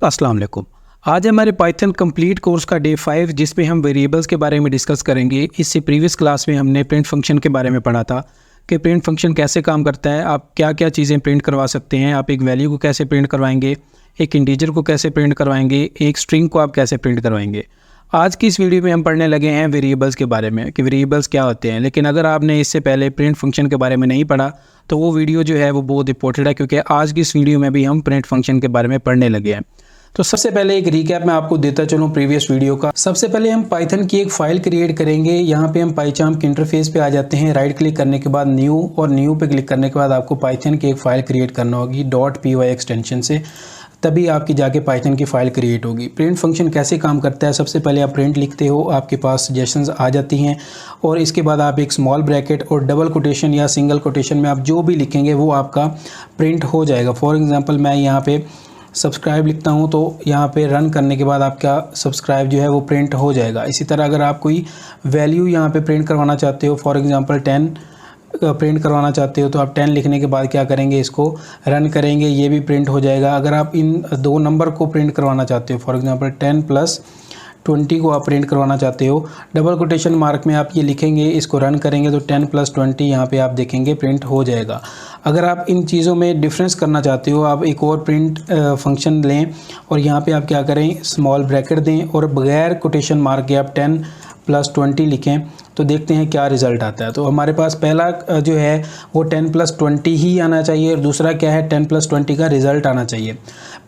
अस्सलाम वालेकुम। आज हमारे पाइथन कंप्लीट कोर्स का डे 5 जिसमें हम वेरिएबल्स के बारे में डिस्कस करेंगे। इससे प्रीवियस क्लास में हमने प्रिंट फंक्शन के बारे में पढ़ा था कि प्रिंट फंक्शन कैसे काम करता है, आप क्या क्या चीज़ें प्रिंट करवा सकते हैं, आप एक वैल्यू को कैसे प्रिंट करवाएंगे, एक इंटीजर को कैसे प्रिंट करवाएंगे, एक स्ट्रिंग को आप कैसे प्रिंट करवाएंगे। आज की इस वीडियो में हम पढ़ने लगे हैं वेरिएबल्स के बारे में कि वेरिएबल्स क्या होते हैं। लेकिन अगर आपने इससे पहले प्रिंट फंक्शन के बारे में नहीं पढ़ा तो वो वीडियो जो है वो बहुत इंपॉर्टेंट है, क्योंकि आज की इस वीडियो में भी हम प्रिंट फंक्शन के बारे में पढ़ने लगे हैं। तो सबसे पहले एक रिकैप मैं आपको देता चलूँ प्रीवियस वीडियो का। सबसे पहले हम पाइथन की एक फ़ाइल क्रिएट करेंगे। यहाँ पे हम पाइचार्म के इंटरफेस पे आ जाते हैं। राइट क्लिक करने के बाद न्यू, और न्यू पे क्लिक करने के बाद आपको पाइथन की एक फ़ाइल क्रिएट करना होगी .py एक्सटेंशन से, तभी आपकी जाके पाइथन की फ़ाइल क्रिएट होगी। प्रिंट फंक्शन कैसे काम करता है, सबसे पहले आप प्रिंट लिखते हो, आपके पास सजेशंस आ जाती हैं, और इसके बाद आप एक स्मॉल ब्रैकेट और डबल कोटेशन या सिंगल कोटेशन में आप जो भी लिखेंगे वो आपका प्रिंट हो जाएगा। फॉर एग्जांपल मैं यहाँ पे सब्सक्राइब लिखता हूँ तो यहाँ पे रन करने के बाद आपका सब्सक्राइब जो है वो प्रिंट हो जाएगा। इसी तरह अगर आप कोई वैल्यू यहाँ पे प्रिंट करवाना चाहते हो, फॉर एग्जांपल 10 प्रिंट करवाना चाहते हो, तो आप 10 लिखने के बाद क्या करेंगे, इसको रन करेंगे, ये भी प्रिंट हो जाएगा। अगर आप इन दो नंबर को प्रिंट करवाना चाहते हो, फॉर एग्जांपल 10 + 20 को आप प्रिंट करवाना चाहते हो, डबल कोटेशन मार्क में आप ये लिखेंगे, इसको रन करेंगे तो 10 + 20 यहाँ पे आप देखेंगे प्रिंट हो जाएगा। अगर आप इन चीज़ों में डिफरेंस करना चाहते हो, आप एक और प्रिंट फंक्शन लें और यहाँ पे आप क्या करें, स्मॉल ब्रैकेट दें और बगैर कोटेशन मार्क के आप 10 + 20 लिखें, तो देखते हैं क्या रिज़ल्ट आता है। तो हमारे पास पहला जो है वो 10 + 20 ही आना चाहिए, और दूसरा क्या है, 10 + 20 का रिज़ल्ट आना चाहिए।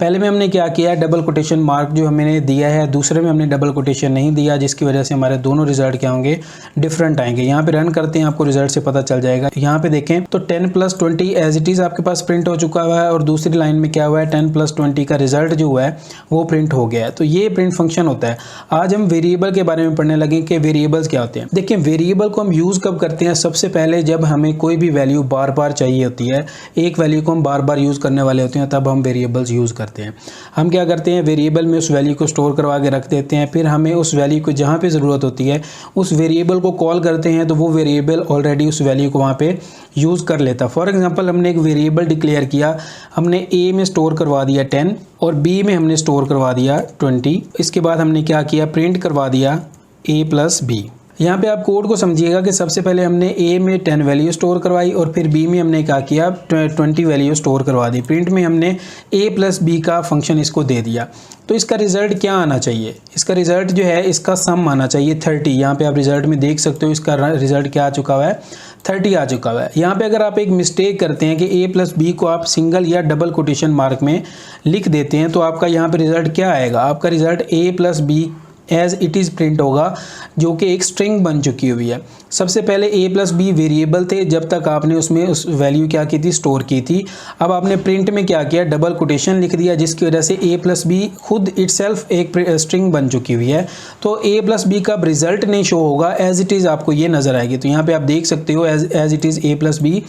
पहले में हमने क्या किया, डबल कोटेशन मार्क जो हमने दिया है, दूसरे में हमने डबल कोटेशन नहीं दिया, जिसकी वजह से हमारे दोनों रिजल्ट क्या होंगे, डिफरेंट आएंगे। यहाँ पे रन करते हैं, आपको रिजल्ट से पता चल जाएगा। यहाँ पे देखें तो 10 + 20 एज इट इज़ आपके पास प्रिंट हो चुका हुआ है, और दूसरी लाइन में क्या हुआ है, 10 + 20 का रिजल्ट जो हुआ है वो प्रिंट हो गया है। तो ये प्रिंट फंक्शन होता है। आज हम वेरिएबल के बारे में पढ़ने लगे कि वेरिएबल्स क्या होते हैं। देखिए, वेरिएबल को हम यूज़ कब करते हैं, सबसे पहले जब हमें कोई भी वैल्यू बार बार चाहिए होती है, एक वैल्यू को हम बार बार यूज़ करने वाले होते हैं, तब हम वेरिएबल्स यूज़ करते हैं। हम क्या करते हैं, वेरिएबल में उस वैल्यू को स्टोर करवा के रख देते हैं, फिर हमें उस वैल्यू को जहाँ पे ज़रूरत होती है उस वेरिएबल को कॉल करते हैं, तो वो वेरिएबल ऑलरेडी उस वैल्यू को वहाँ पे यूज़ कर लेता। फॉर एग्जांपल हमने एक वेरिएबल डिक्लेयर किया, हमने ए में स्टोर करवा दिया 10 और बी में हमने स्टोर करवा दिया 20। इसके बाद हमने क्या किया, प्रिंट करवा दिया a + b। यहाँ पे आप कोड को समझिएगा कि सबसे पहले हमने a में 10 वैल्यू स्टोर करवाई और फिर b में हमने क्या किया, 20 वैल्यू स्टोर करवा दी। प्रिंट में हमने a + b का फंक्शन इसको दे दिया। तो इसका रिजल्ट क्या आना चाहिए, इसका रिजल्ट जो है इसका सम आना चाहिए 30। यहाँ पे आप रिजल्ट में देख सकते हो, इसका रिजल्ट क्या आ चुका हुआ है, 30 आ चुका हुआ है। यहाँ पे अगर आप एक मिस्टेक करते हैं कि a + b को आप सिंगल या डबल कोटेशन मार्क में लिख देते हैं, तो आपका यहाँ पे रिजल्ट क्या आएगा, आपका result a + b as it is print होगा, जो कि एक स्ट्रिंग बन चुकी हुई है। सबसे पहले a + b वेरिएबल थे, जब तक आपने उसमें उस वैल्यू क्या की थी, स्टोर की थी। अब आपने प्रिंट में क्या किया, डबल कोटेशन लिख दिया, जिसकी वजह से a + b खुद इटसेल्फ एक स्ट्रिंग बन चुकी हुई है। तो a + b का रिजल्ट नहीं शो होगा, एज इट इज़ आपको ये नज़र आएगी। तो यहाँ पे आप देख सकते हो as it is a + b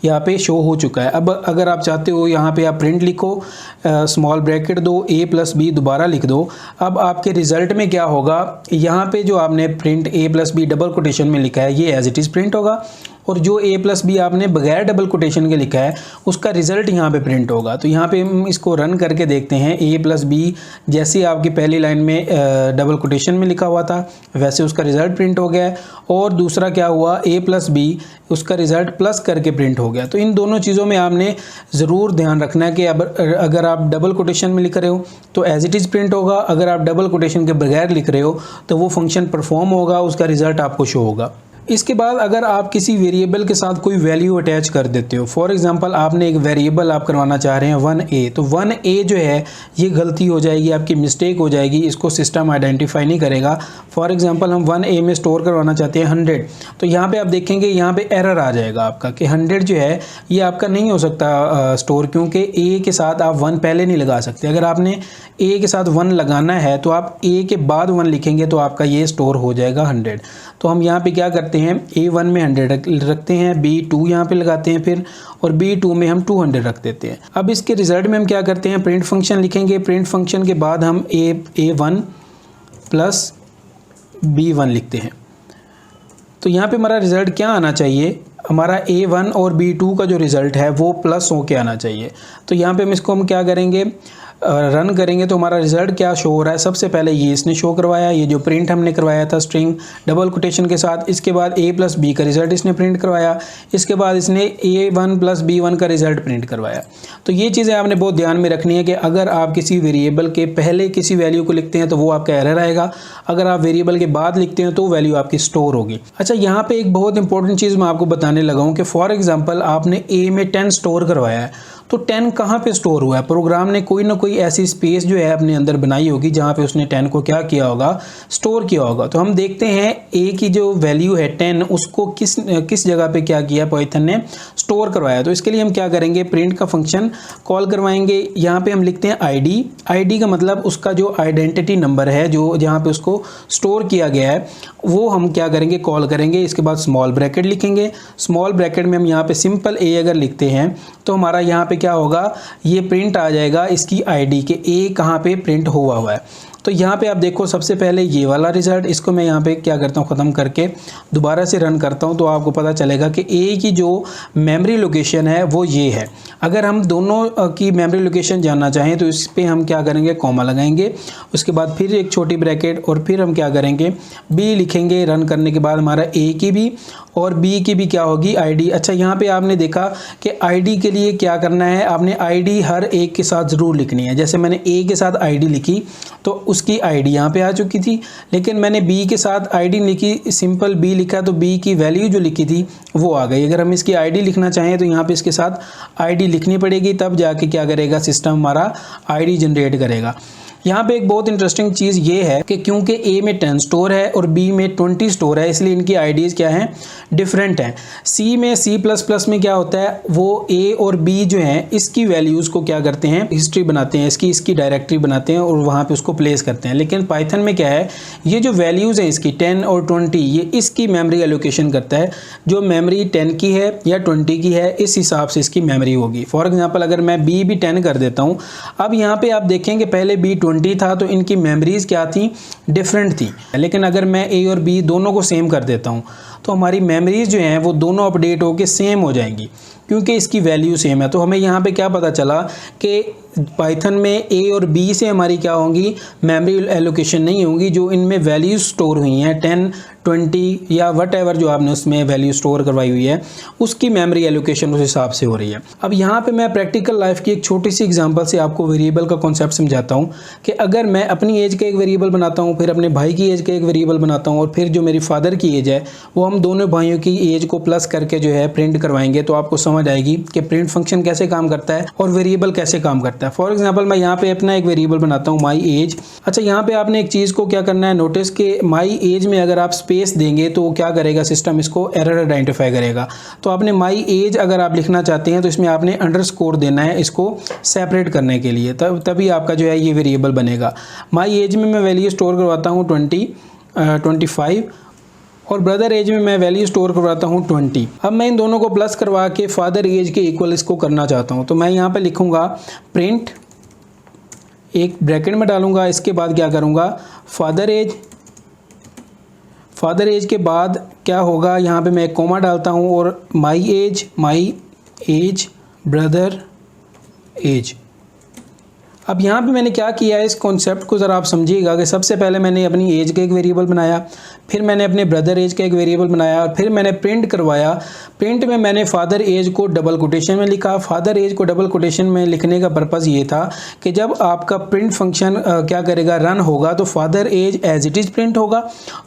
यहाँ पे शो हो चुका है। अब अगर आप चाहते हो यहाँ पे आप प्रिंट लिखो, स्मॉल ब्रैकेट दो, a + b दोबारा लिख दो। अब आपके रिजल्ट में क्या होगा, यहाँ पे जो आपने print a + b double quotation में लिखा है ये एज इट इज़ प्रिंट होगा, और जो a + b आपने बगैर डबल कोटेशन के लिखा है उसका रिजल्ट यहाँ पे प्रिंट होगा। तो यहाँ पे हम इसको रन करके देखते हैं, a + b जैसे आपकी पहली लाइन में डबल कोटेशन में लिखा हुआ था वैसे उसका रिजल्ट प्रिंट हो गया है, और दूसरा क्या हुआ, a + b उसका रिजल्ट प्लस करके प्रिंट हो गया। तो इन दोनों चीज़ों में आपने ज़रूर ध्यान रखना है कि अगर आप डबल कोटेशन में लिख रहे हो तो एज इट इज़ प्रिंट होगा, अगर आप डबल कोटेशन के बगैर लिख रहे हो तो वो फंक्शन परफॉर्म होगा, उसका रिजल्ट आपको शो होगा। इसके बाद अगर आप किसी वेरिएबल के साथ कोई वैल्यू अटैच कर देते हो, फॉर एग्जांपल आपने एक वेरिएबल आप करवाना चाह रहे हैं 1a, तो 1a जो है ये गलती हो जाएगी, आपकी मिस्टेक हो जाएगी, इसको सिस्टम आइडेंटिफाई नहीं करेगा। फॉर एग्जांपल हम 1a में स्टोर करवाना चाहते हैं 100, तो यहाँ पे आप देखेंगे यहाँ पे एरर आ जाएगा आपका कि 100 जो है ये आपका नहीं हो सकता स्टोर, क्योंकि a के साथ आप 1 पहले नहीं लगा सकते। अगर आपने a के साथ 1 लगाना है तो आप a के बाद 1 लिखेंगे तो आपका ये स्टोर हो जाएगा 100। तो हम यहाँ पे क्या करते हैं, a1 में 100 रखते हैं, b2 यहाँ पे लगाते हैं फिर, और b2 में हम 200 रख देते हैं। अब इसके रिजल्ट में हम क्या करते हैं, प्रिंट फंक्शन लिखेंगे। प्रिंट फंक्शन के बाद हम a1 + b1 लिखते हैं। तो यहाँ पे हमारा रिजल्ट क्या आना चाहिए, हमारा a1 और b2 का जो रिज़ल्ट है वो प्लस हो के आना चाहिए। तो यहाँ पे हम इसको क्या करेंगे, रन करेंगे तो हमारा रिजल्ट क्या शो हो रहा है। सबसे पहले ये इसने शो करवाया, ये जो प्रिंट हमने करवाया था स्ट्रिंग डबल कोटेशन के साथ। इसके बाद a प्लस बी का रिजल्ट इसने प्रिंट करवाया। इसके बाद इसने a1 प्लस b1 का रिजल्ट प्रिंट करवाया। तो ये चीज़ें आपने बहुत ध्यान में रखनी है कि अगर आप किसी वेरिएबल के पहले किसी वैल्यू को लिखते हैं तो वो आपका एरर आएगा, अगर आप वेरिएबल के बाद लिखते हैं तो वैल्यू आपकी स्टोर होगी। अच्छा, यहाँ पे एक बहुत इंपॉर्टेंट चीज़ मैं आपको बताने लगा हूँ कि फॉर एग्जांपल आपने a में 10 स्टोर करवाया है, तो 10 कहाँ पे स्टोर हुआ है। प्रोग्राम ने कोई ना कोई ऐसी स्पेस जो है अपने अंदर बनाई होगी जहाँ पे उसने 10 को क्या किया होगा, स्टोर किया होगा। तो हम देखते हैं a की जो वैल्यू है 10 उसको किस जगह पे क्या किया पाइथन ने, स्टोर करवाया। तो इसके लिए हम क्या करेंगे, प्रिंट का फंक्शन कॉल करवाएंगे। यहाँ पे हम लिखते हैं id का मतलब उसका जो आइडेंटिटी नंबर है जो जहाँ पे उसको स्टोर किया गया है वो हम क्या करेंगे, कॉल करेंगे। इसके बाद स्मॉल ब्रैकेट लिखेंगे। स्मॉल ब्रैकेट में हम यहाँ पे सिंपल a अगर लिखते हैं तो हमारा यहाँ पे क्या होगा, ये प्रिंट आ जाएगा इसकी आईडी के a कहाँ पे प्रिंट हुआ है। तो यहाँ पे आप देखो सबसे पहले ये वाला रिजल्ट, इसको मैं यहाँ पे क्या करता हूँ, ख़त्म करके दोबारा से रन करता हूँ तो आपको पता चलेगा कि a की जो मेमोरी लोकेशन है वो ये है। अगर हम दोनों की मेमोरी लोकेशन जानना चाहें तो इस पर हम क्या करेंगे, कॉमा लगाएंगे, उसके बाद फिर एक छोटी ब्रैकेट और फिर हम क्या करेंगे, b लिखेंगे। रन करने के बाद हमारा a की भी और b की भी क्या होगी, id। अच्छा, यहाँ पे आपने देखा कि id के लिए क्या करना है, आपने id हर एक के साथ ज़रूर लिखनी है। जैसे मैंने a के साथ id लिखी तो उसकी id यहाँ पे आ चुकी थी, लेकिन मैंने b के साथ id लिखी, सिंपल b लिखा तो b की वैल्यू जो लिखी थी वो आ गई। अगर हम इसकी id लिखना चाहें तो यहाँ पे इसके साथ id लिखनी पड़ेगी, तब जाके क्या करेगा सिस्टम हमारा id जनरेट करेगा। यहाँ पे एक बहुत इंटरेस्टिंग चीज़ ये है कि क्योंकि a में 10 स्टोर है और b में 20 स्टोर है, इसलिए इनकी आईडीज़ क्या हैं, डिफरेंट हैं। c में C++ में क्या होता है, वो a और b जो हैं इसकी वैल्यूज़ को क्या करते हैं, हिस्ट्री बनाते हैं, इसकी डायरेक्टरी बनाते हैं और वहाँ पे उसको प्लेस करते हैं। लेकिन पाइथन में क्या है, ये जो वैल्यूज़ हैं इसकी 10 और 20 ये इसकी मेमोरी एलोकेशन करता है। जो मेमोरी 10 की है या 20 की है इस हिसाब से इसकी मेमोरी होगी। फॉर एग्जाम्पल अगर मैं b भी 10 कर देता हूँ, अब यहाँ पर आप देखेंगे पहले b 20 था तो इनकी मेमोरीज क्या थी, डिफरेंट थी। लेकिन अगर मैं a और b दोनों को सेम कर देता हूँ तो हमारी मेमोरीज जो हैं वो दोनों अपडेट होकर सेम हो जाएंगी क्योंकि इसकी वैल्यू सेम है। तो हमें यहाँ पे क्या पता चला कि पाइथन में a और b से हमारी क्या होंगी, मेमोरी एलोकेशन नहीं होंगी। जो इनमें वैल्यूज स्टोर हुई हैं 10, 20 या वट एवर जो आपने उसमें वैल्यू स्टोर करवाई हुई है उसकी मेमोरी एलोकेशन उस हिसाब से हो रही है। अब यहाँ पे मैं प्रैक्टिकल लाइफ की एक छोटी सी एग्जांपल से आपको वेरिएबल का कॉन्सेप्ट समझाता हूँ कि अगर मैं अपनी एज का एक वेरिएबल बनाता हूँ, फिर अपने भाई की एज का एक वेरिएबल बनाता हूँ और फिर जो मेरी फादर की एज है वो हम दोनों भाइयों की एज को प्लस करके जो है प्रिंट करवाएंगे तो आपको समझ आएगी कि प्रिंट फंक्शन कैसे काम करता है और वेरिएबल कैसे काम करता है। फॉर एग्जाम्पल मैं यहाँ पे अपना एक वेरिएबल बनाता हूँ माई एज। अच्छा, यहाँ पे आपने एक चीज़ को क्या करना है, नोटिस कि माई एज में अगर आप स्पेस देंगे तो क्या करेगा सिस्टम, इसको एरर आइडेंटिफाई करेगा। तो आपने माई एज अगर आप लिखना चाहते हैं तो इसमें आपने अंडरस्कोर देना है इसको सेपरेट करने के लिए, तभी आपका जो है ये वेरिएबल बनेगा। माई एज में मैं वैल्यू स्टोर करवाता हूँ 25 और ब्रदर एज में मैं वैल्यू स्टोर करवाता हूँ 20। अब मैं इन दोनों को प्लस करवा के फादर एज के इक्वल इसको करना चाहता हूँ तो मैं यहाँ पे लिखूँगा प्रिंट, एक ब्रैकेट में डालूँगा, इसके बाद क्या करूँगा फादर एज के बाद क्या होगा, यहाँ पे मैं एक कोमा डालता हूँ और माई एज ब्रदर एज। अब यहाँ पे मैंने क्या किया है, इस कॉन्सेप्ट को ज़रा आप समझिएगा कि सबसे पहले मैंने अपनी एज का एक वेरिएबल बनाया, फिर मैंने अपने ब्रदर एज का एक वेरिएबल बनाया और फिर मैंने प्रिंट करवाया। प्रिंट में मैंने फादर एज को डबल कोटेशन में लिखा। फादर एज को डबल कोटेशन में लिखने का पर्पज़ ये था कि जब आपका प्रिंट फंक्शन क्या करेगा, रन होगा तो father age as it is print होगा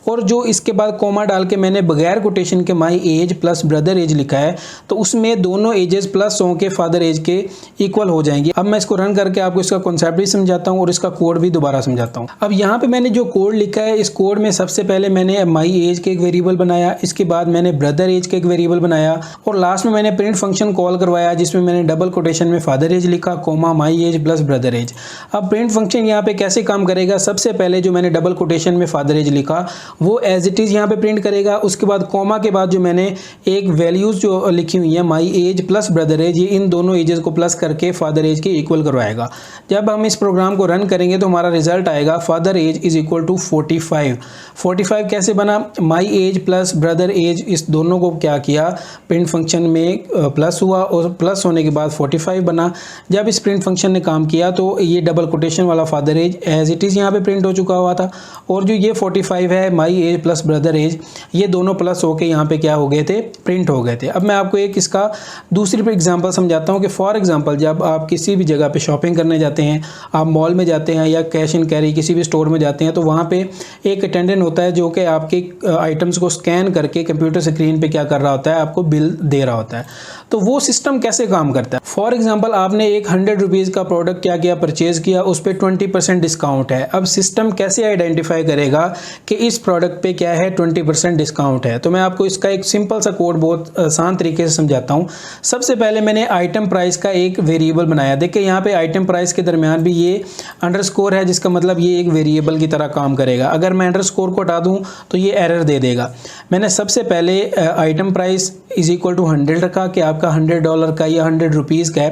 और जो इसके बाद कोमा डाल के मैंने बगैर कोटेशन के my age plus brother age लिखा है तो उसमें दोनों एजेस प्लस हो के फादर एज के इक्वल हो जाएंगे। अब मैं इसको रन करके आपको इसका कॉन्सेप्ट भी समझाता हूँ और इसका कोड भी दोबारा समझाता हूँ। अब यहाँ पे मैंने जो कोड लिखा है इस कोड में सबसे पहले मैंने माई एज के एक वेरिएबल बनाया, इसके बाद मैंने ब्रदर एज के एक वेरिएबल बनाया और लास्ट में मैंने प्रिंट फंक्शन कॉल करवाया जिसमें मैंने डबल कोटेशन में फादर एज लिखा comma my age plus brother age. अब प्रिंट फंक्शन यहाँ पे कैसे काम करेगा, सबसे पहले जो मैंने डबल कोटेशन में फादर एज लिखा वो एज इट इज़ यहाँ पे प्रिंट करेगा। उसके बाद कोमा के बाद जो मैंने एक वैल्यूज़ जो लिखी हुई है my age plus brother age, ये इन दोनों एजेस को प्लस करके फादर एज के इक्वल करवाएगा। जब जब हम इस प्रोग्राम को रन करेंगे तो हमारा रिजल्ट आएगा father age is equal to 45। 45 कैसे बना, my age plus brother age, इस दोनों को क्या किया, प्रिंट फंक्शन में प्लस हुआ और प्लस होने के बाद 45 बना। जब इस प्रिंट फंक्शन ने काम किया तो ये डबल कोटेशन वाला father age as it is यहाँ पे प्रिंट हो चुका हुआ था, और जो ये 45 है my age plus brother age, ये दोनों प्लस होके यहाँ पे क्या हो गए थे, प्रिंट हो गए थे। अब मैं आपको एक इसका दूसरी पे एग्जांपल समझाता हूँ कि फॉर एग्जांपल जब आप किसी भी जगह पे शॉपिंग करने जाते हैं, आप मॉल में जाते हैं या कैश एंड कैरी किसी भी स्टोर में जाते हैं, तो वहाँ पे एक अटेंडेंट होता है जो कि आपके आइटम्स को स्कैन करके कंप्यूटर स्क्रीन पे क्या कर रहा होता है, आपको बिल दे रहा होता है। तो वो सिस्टम कैसे काम करता है, फॉर एग्जाम्पल आपने एक 100 रुपीज़ का प्रोडक्ट क्या किया, परचेज किया, उस पर 20% डिस्काउंट है। अब सिस्टम कैसे आइडेंटिफाई करेगा कि इस प्रोडक्ट पे क्या है, 20% डिस्काउंट है। तो मैं आपको इसका एक सिंपल सा कोड बहुत आसान तरीके से समझाता हूँ। सबसे पहले मैंने आइटम प्राइस का एक वेरिएबल बनाया। देखिए यहाँ पे आइटम प्राइस के दरमियान भी ये अंडरस्कोर है, जिसका मतलब ये एक वेरिएबल की तरह काम करेगा। अगर मैं अंडरस्कोर को हटा दूँ तो ये एरर दे देगा। मैंने सबसे पहले item price is equal to 100 रखा कि आपका $100 का या 100 रुपीज़ का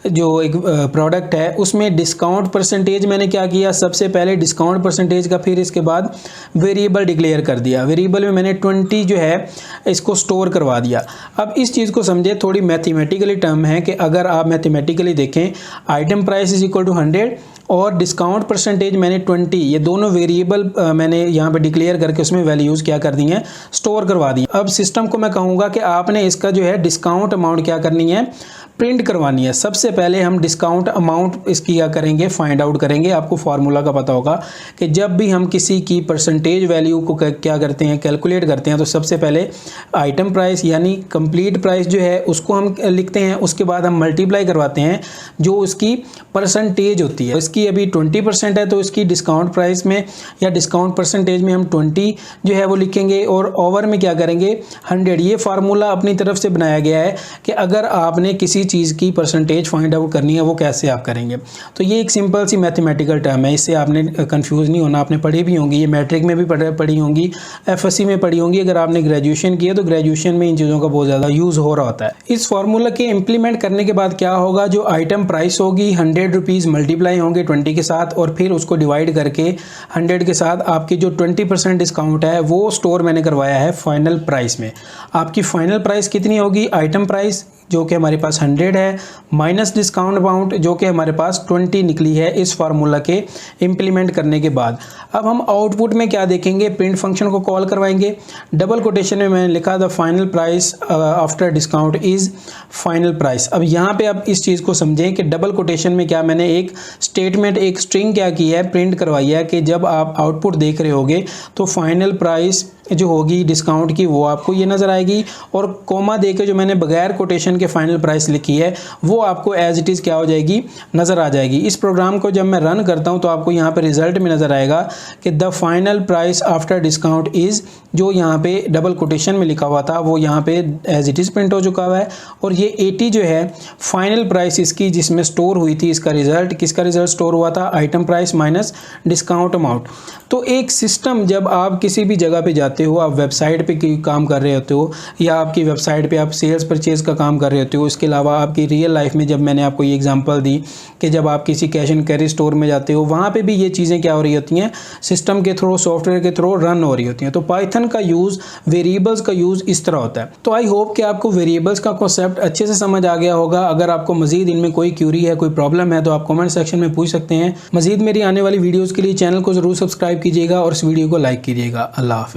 जो एक प्रोडक्ट है, उसमें डिस्काउंट परसेंटेज मैंने क्या किया, सबसे पहले डिस्काउंट परसेंटेज का, फिर इसके बाद वेरिएबल डिक्लेयर कर दिया। वेरिएबल में मैंने 20 जो है इसको स्टोर करवा दिया। अब इस चीज़ को समझे, थोड़ी मैथमेटिकली टर्म है कि अगर आप मैथमेटिकली देखें, item price is equal to 100 और डिस्काउंट परसेंटेज मैंने 20, ये दोनों वेरिएबल मैंने यहाँ पे डिक्लेयर करके उसमें वैल्यूज़ क्या कर दी हैं, स्टोर करवा दी। अब सिस्टम को मैं कहूँगा कि आपने इसका जो है डिस्काउंट अमाउंट क्या करनी है, प्रिंट करवानी है। सबसे पहले हम डिस्काउंट अमाउंट इसकी क्या करेंगे, फाइंड आउट करेंगे। आपको फार्मूला का पता होगा कि जब भी हम किसी की परसेंटेज वैल्यू को क्या करते हैं, कैलकुलेट करते हैं, तो सबसे पहले आइटम प्राइस यानी कंप्लीट प्राइस जो है उसको हम लिखते हैं, उसके बाद हम मल्टीप्लाई करवाते हैं जो उसकी परसेंटेज होती है। इसकी अभी 20% है तो इसकी डिस्काउंट प्राइस में या डिस्काउंट परसेंटेज में हम 20 जो है वो लिखेंगे और ओवर में क्या करेंगे, 100। ये फार्मूला अपनी तरफ से बनाया गया है कि अगर आपने किसी चीज़ की परसेंटेज फाइंड आउट करनी है वो कैसे आप करेंगे। तो ये एक सिंपल सी मैथमेटिकल टर्म है, इससे आपने कंफ्यूज नहीं होना। आपने पढ़ी भी होंगी, ये मैट्रिक में भी पढ़ी होंगी, एफएससी में पढ़ी होंगी। अगर आपने ग्रेजुएशन किया तो ग्रेजुएशन में इन चीज़ों का बहुत ज़्यादा यूज़ हो रहा होता है। इस फार्मूला के इम्प्लीमेंट करने के बाद क्या होगा, जो आइटम प्राइस होगी 100 रुपीज़ मल्टीप्लाई होंगे 20 के साथ और फिर उसको डिवाइड करके 100 के साथ आपकी जो 20% डिस्काउंट है वो स्टोर मैंने करवाया है फाइनल प्राइस में। आपकी फाइनल प्राइस कितनी होगी, आइटम प्राइस जो कि हमारे पास 100 है माइनस डिस्काउंट अमाउंट जो कि हमारे पास 20 निकली है इस फार्मूला के इम्प्लीमेंट करने के बाद। अब हम आउटपुट में क्या देखेंगे, प्रिंट फंक्शन को कॉल करवाएंगे। डबल कोटेशन में मैंने लिखा the final price after discount is final price. अब यहाँ पे आप इस चीज़ को समझें कि डबल कोटेशन में क्या मैंने एक स्टेटमेंट, एक स्ट्रिंग क्या की है, प्रिंट करवाई है कि जब आप आउटपुट देख रहे होगे तो फाइनल प्राइस जो होगी डिस्काउंट की वो आपको ये नज़र आएगी, और कोमा दे के जो मैंने बगैर कोटेशन के फाइनल प्राइस लिखी है वो आपको एज इट इज़ क्या हो जाएगी, नज़र आ जाएगी। इस प्रोग्राम को जब मैं रन करता हूँ तो आपको यहाँ पे रिजल्ट में नज़र आएगा कि the final price after discount is, जो यहाँ पे डबल कोटेशन में लिखा हुआ था वो यहाँ पे एज इट इज़ प्रिंट हो चुका हुआ है। और ये 80 जो है फाइनल प्राइस इसकी जिसमें स्टोर हुई थी, इसका रिजल्ट, किसका रिजल्ट स्टोर हुआ था, item price minus discount amount. तो एक सिस्टम, जब आप किसी भी जगह पे जाते हो, आप वेबसाइट पे काम कर रहे होते हो या आपकी वेबसाइट पे आप सेल्स परचेज का काम कर रहे होते हो, इसके अलावा आपकी रियल लाइफ में जब मैंने आपको ये एग्जांपल दी कि जब आप किसी कैश एंड कैरी स्टोर में जाते हो वहाँ पे भी ये चीज़ें क्या हो रही होती हैं, सिस्टम के थ्रू, सॉफ्टवेयर के थ्रू रन हो रही होती हैं। तो पाइथन का यूज़, वेरिएबल्स का यूज़ इस तरह होता है। तो आई होप कि आपको वेरिएबल्स का कॉन्सेप्ट अच्छे से समझ आ गया होगा। अगर आपको मजीद इनमें कोई क्यूरी है, कोई प्रॉब्लम है तो आप कमेंट सेक्शन में पूछ सकते हैं। मजीद मेरी आने वाली वीडियोज़ के लिए चैनल को ज़रूर सब्सक्राइब कीजिएगा और इस वीडियो को लाइक कीजिएगा। अल्लाह हाफ़िज़।